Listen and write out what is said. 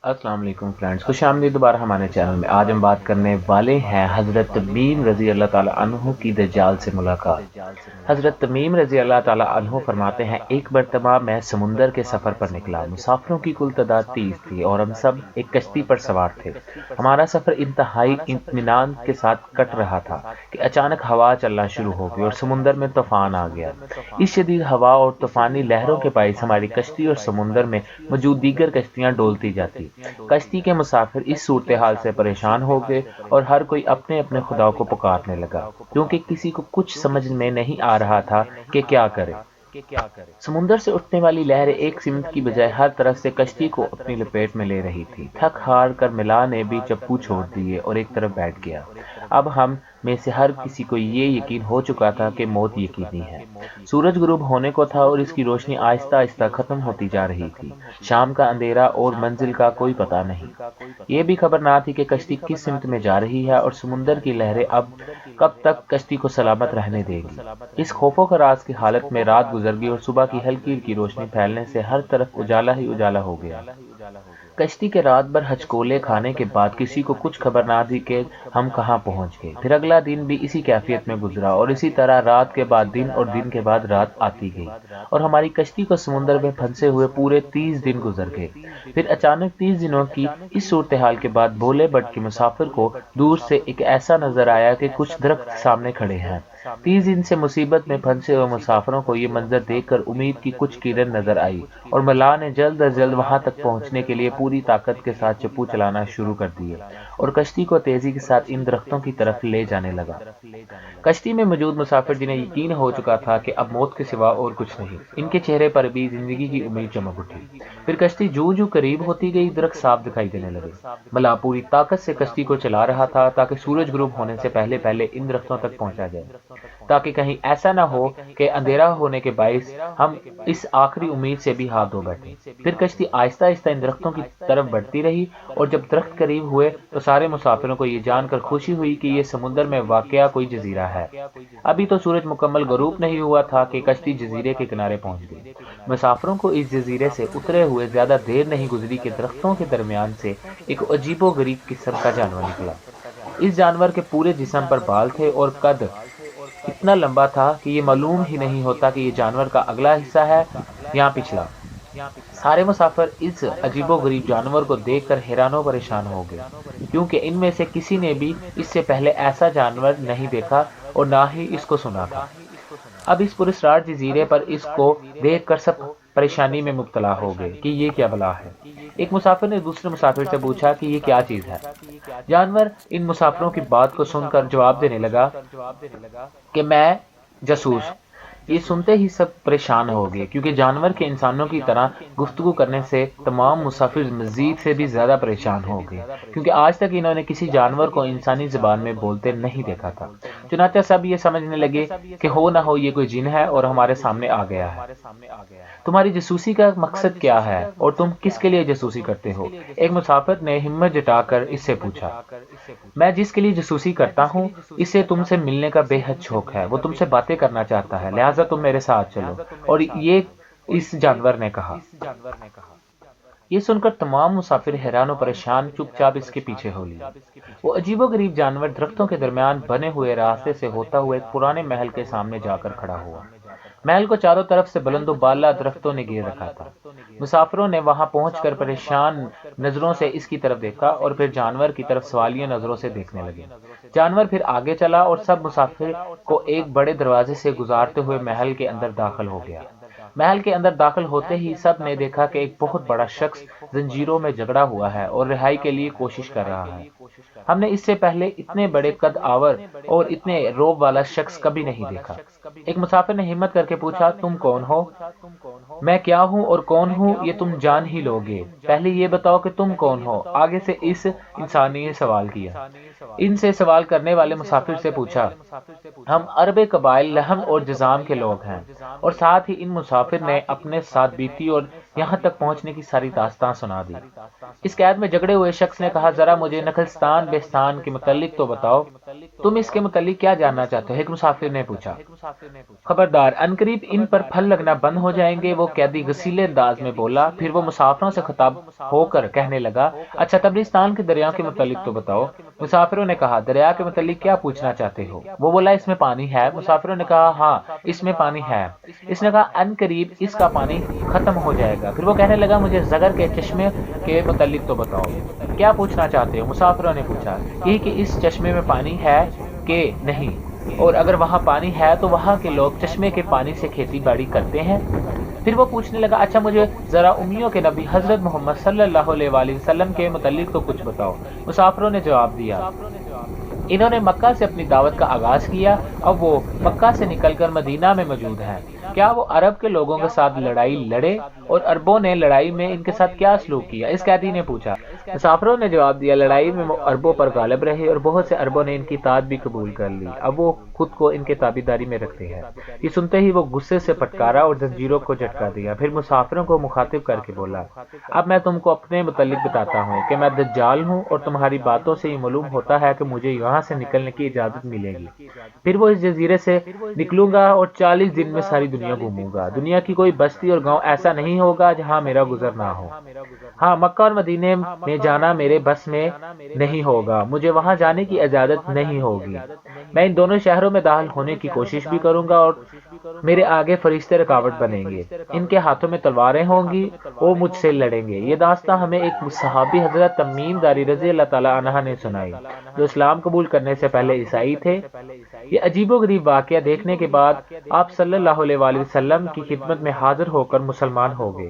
السلام علیکم فرینڈز، خوش آمدید دوبارہ ہمارے چینل میں۔ آج ہم بات کرنے والے ہیں حضرت تمیم رضی اللہ تعالیٰ عنہ کی دجال سے ملاقات۔ حضرت تمیم رضی اللہ تعالیٰ عنہ فرماتے ہیں، ایک مرتبہ میں سمندر کے سفر پر نکلا۔ مسافروں کی کل تعداد 30 تھی اور ہم سب ایک کشتی پر سوار تھے۔ ہمارا سفر انتہائی اطمینان کے ساتھ کٹ رہا تھا کہ اچانک ہوا چلنا شروع ہو گئی اور سمندر میں طوفان آ گیا۔ اس شدید ہوا اور طوفانی لہروں کے باعث ہماری کشتی اور سمندر میں موجود دیگر کشتیاں ڈولتی جاتی۔ کشتی کے مسافر اس صورتحال سے پریشان ہو گئے اور ہر کوئی اپنے اپنے خدا کو پکارنے لگا، کیونکہ کسی کو کچھ سمجھ میں نہیں آ رہا تھا کہ کیا کرے۔ سمندر سے اٹھنے والی لہریں ایک سمت کی بجائے ہر طرف سے کشتی کو اپنی لپیٹ میں لے رہی تھی۔ تھک ہار کر ملا نے بھی چپو چھوڑ دیے اور ایک طرف بیٹھ گیا۔ اب ہم میں سے ہر کسی کو یہ یقین ہو چکا تھا کہ موت یقینی ہے۔ سورج غروب ہونے کو تھا اور اس کی روشنی آہستہ آہستہ ختم ہوتی جا رہی تھی۔ شام کا اندھیرا اور منزل کا کوئی پتہ نہیں۔ یہ بھی خبر نہ تھی کہ کشتی کس سمت میں جا رہی ہے اور سمندر کی لہریں اب کب تک کشتی کو سلامت رہنے دے گی۔ اس خوف و خراش کی حالت میں رات گزر گئی اور صبح کی ہلکی ہلکی روشنی پھیلنے سے ہر طرف اجالا ہی اجالا ہو گیا۔ کشتی کے رات بھر ہچکولے کھانے کے بعد کسی کو کچھ خبر نہ تھی کہ ہم کہاں پہنچ گئے۔ پھر اگلا دن بھی اسی کیفیت میں گزرا اور اسی طرح رات کے بعد دن اور دن کے بعد رات آتی گئی اور ہماری کشتی کو سمندر میں پھنسے ہوئے پورے 30 دن گزر گئے۔ پھر اچانک 30 دنوں کی اس صورتحال کے بعد بھولے بٹ کے مسافر کو دور سے ایک ایسا نظر آیا کہ کچھ درخت سامنے کھڑے ہیں۔ 30 دن سے مصیبت میں پھنسے ہوئے مسافروں کو یہ منظر دیکھ کر امید کی کچھ کرن نظر آئی اور ملا نے جلد از جلد وہاں تک پہنچنے کے لیے پوری طاقت کے ساتھ چپو چلانا شروع کر دیے اور کشتی کو تیزی کے ساتھ ان درختوں کی طرف لے جانے لگا۔ کشتی میں موجود مسافر جنہیں یقین ہو چکا تھا کہ اب موت کے سوا اور کچھ نہیں، ان کے چہرے پر بھی زندگی کی امید چمک اٹھی۔ پھر کشتی جوں جوں قریب ہوتی گئی درخت صاف دکھائی دینے لگے۔ ملا پوری طاقت سے کشتی کو چلا رہا تھا تاکہ سورج غروب ہونے سے پہلے پہلے ان درختوں تک پہنچا جائے، تاکہ کہیں ایسا نہ ہو کہ اندھیرا ہونے کے باعث ہم اس آخری امید سے بھی ہاتھ دھو بیٹھے۔ پھر کشتی آہستہ آہستہ ان درختوں کی طرف بڑھتی رہی اور جب درخت قریب ہوئے تو سارے مسافروں کو یہ جان کر خوشی ہوئی کہ یہ سمندر میں واقع کوئی جزیرہ ہے۔ ابھی تو سورج مکمل غروب نہیں ہوا تھا کہ کشتی جزیرے کے کنارے پہنچ گئی۔ مسافروں کو اس جزیرے سے اترے ہوئے زیادہ دیر نہیں گزری کہ درختوں کے درمیان سے ایک عجیب و غریب قسم کا جانور نکلا۔ اس جانور کے پورے جسم پر بال تھے اور قد اتنا لمبا تھا کہ یہ معلوم ہی نہیں ہوتا کہ یہ جانور کا اگلا حصہ ہے یا پچھلا۔ سارے مسافر اس عجیب و غریب جانور کو دیکھ کر حیران و پریشان ہو گئے، کیونکہ ان میں سے کسی نے بھی اس سے پہلے ایسا جانور نہیں دیکھا اور نہ ہی اس کو سنا تھا۔ اب اس پراسرار جزیرے پر اس کو دیکھ کر سب پریشانی میں مبتلا ہو گئے کہ یہ کیا بلا ہے۔ ایک مسافر نے دوسرے مسافر سے پوچھا کہ یہ کیا چیز ہے۔ جانور ان مسافروں کی بات کو سن کر جواب دینے لگا کہ میں جاسوس۔ یہ سنتے ہی سب پریشان ہو گئے، کیونکہ جانور کے انسانوں کی طرح گفتگو کرنے سے تمام مسافر مزید سے بھی زیادہ پریشان ہو گئے، کیونکہ آج تک انہوں نے کسی جانور کو انسانی زبان میں بولتے نہیں دیکھا تھا۔ چنانچہ سب یہ سمجھنے لگے کہ ہو نہ ہو یہ کوئی جن ہے اور ہمارے سامنے آ گیا ہے۔ تمہاری جاسوسی کا مقصد کیا ہے اور تم کس کے لیے جاسوسی کرتے ہو؟ ایک مسافر نے ہمت جٹا کر اس سے پوچھا۔ میں جس کے لیے جاسوسی کرتا ہوں اسے تم سے ملنے کا بے حد شوق ہے، وہ تم سے باتیں کرنا چاہتا ہے، لہٰذا تم میرے ساتھ چلو۔ اور یہ اس جانور نے کہا۔ یہ سن کر تمام مسافر حیران و پریشان چپ چاپ اس کے پیچھے ہو لیے۔ وہ عجیب و غریب جانور درختوں کے درمیان بنے ہوئے راستے سے ہوتا ہوا ایک پرانے محل کے سامنے جا کر کھڑا ہوا۔ محل کو چاروں طرف سے بلند و بالا درختوں نے گھیر رکھا تھا۔ مسافروں نے وہاں پہنچ کر پریشان نظروں سے اس کی طرف دیکھا اور پھر جانور کی طرف سوالیہ نظروں سے دیکھنے لگے۔ جانور پھر آگے چلا اور سب مسافر کو ایک بڑے دروازے سے گزارتے ہوئے محل کے اندر داخل ہو گیا۔ محل کے اندر داخل ہوتے ہی سب نے دیکھا کہ ایک بہت بڑا شخص زنجیروں میں جکڑا ہوا ہے اور رہائی کے لیے کوشش کر رہا ہے۔ ہم نے اس سے پہلے اتنے بڑے قد آور اور اتنے رعب والا شخص کبھی نہیں دیکھا۔ ایک مسافر نے ہمت کر کے پوچھا، تم کون ہو؟ میں کیا ہوں اور کون ہوں یہ تم جان ہی لوگے، پہلے یہ بتاؤ کہ تم کون ہو۔ آگے سے اس انسان نے یہ سوال کیا۔ ان سے سوال کرنے والے مسافر سے پوچھا، ہم عرب قبائل لحم اور جذام کے لوگ ہیں۔ اور ساتھ ہی ان مسافر نے اپنے ساتھ بیتی اور یہاں تک پہنچنے کی ساری داستان سنا دی۔ اس قید میں جھگڑے ہوئے شخص نے کہا ذرا مجھے نخلستان بہستان کے متعلق تو بتاؤ، تم اس کے متعلق کیا جاننا چاہتے ہو؟ ایک مسافر نے پوچھا۔ خبردار، عنقریب ان پر پھل لگنا بند ہو جائیں گے، وہ قیدی غصیلے انداز میں بولا۔ پھر وہ مسافروں سے خطاب ہو کر کہنے لگا اچھا تبرستان کے دریا کے متعلق تو بتاؤ۔ مسافروں نے کہا دریا کے متعلق کیا پوچھنا چاہتے ہو؟ وہ بولا اس میں پانی ہے۔ مسافروں نے کہا ہاں اس میں پانی ہے۔ اس نے کہا عنقریب اس کا پانی ختم ہو جائے گا۔ پھر وہ کہنے لگا مجھے زگر کے چشمے کے متعلق تو بتاؤ، کیا پوچھنا چاہتے ہو؟ مسافروں نے پوچھا یہ کہ اس چشمے میں پانی ہے کہ نہیں، اور اگر وہاں پانی ہے تو وہاں کے لوگ چشمے کے پانی سے کھیتی باڑی کرتے ہیں؟ پھر وہ پوچھنے لگا اچھا مجھے ذرا امیوں کے نبی حضرت محمد صلی اللہ علیہ وآلہ وسلم کے متعلق تو کچھ بتاؤ۔ مسافروں نے جواب دیا انہوں نے مکہ سے اپنی دعوت کا آغاز کیا، اب وہ مکہ سے نکل کر مدینہ میں موجود ہیں۔ کیا وہ عرب کے لوگوں کے ساتھ لڑائی لڑے اور عربوں نے لڑائی میں ان کے ساتھ کیا سلوک کیا؟ اس قیدی نے پوچھا۔ مسافروں نے جواب دیا لڑائی میں وہ عربوں پر غالب رہے اور بہت سے عربوں نے ان کی اطاعت بھی قبول کر لی، اب وہ خود کو ان کے تابعداری میں رکھتے ہیں۔ یہ سنتے ہی وہ غصے سے پھٹکارا اور زنجیروں کو جھٹکا دیا، پھر مسافروں کو مخاطب کر کے بولا اب میں تم کو اپنے متعلق بتاتا ہوں کہ میں دجال ہوں، اور تمہاری باتوں سے یہ معلوم ہوتا ہے کہ مجھے یہاں سے نکلنے کی اجازت ملے گی، پھر وہ اس جزیرے سے نکلوں گا اور 40 دن میں ساری دنیا گھوموں گا۔ دنیا کی کوئی بستی اور گاؤں ایسا نہیں ہوگا جہاں میرا گزر نہ ہو۔ ہاں مکہ اور مدینے میں جانا میرے بس میں نہیں ہوگا، مجھے وہاں جانے کی اجازت نہیں ہوگی۔ میں ان دونوں شہروں میں داخل ہونے کی کوشش بھی کروں گا اور میرے آگے فرشتے رکاوٹ بنیں گے، ان کے ہاتھوں میں تلواریں ہوں گی، وہ مجھ سے لڑیں گے۔ یہ داستان ہمیں ایک صحابی حضرت تمیم داری رضی اللہ تعالی عنہ نے سنائی، جو اسلام قبول کرنے سے پہلے عیسائی تھے۔ یہ عجیب و غریب واقعہ دیکھنے کے بعد آپ صلی اللہ علیہ وآلہ وسلم کی خدمت میں حاضر ہو کر مسلمان ہو گئے۔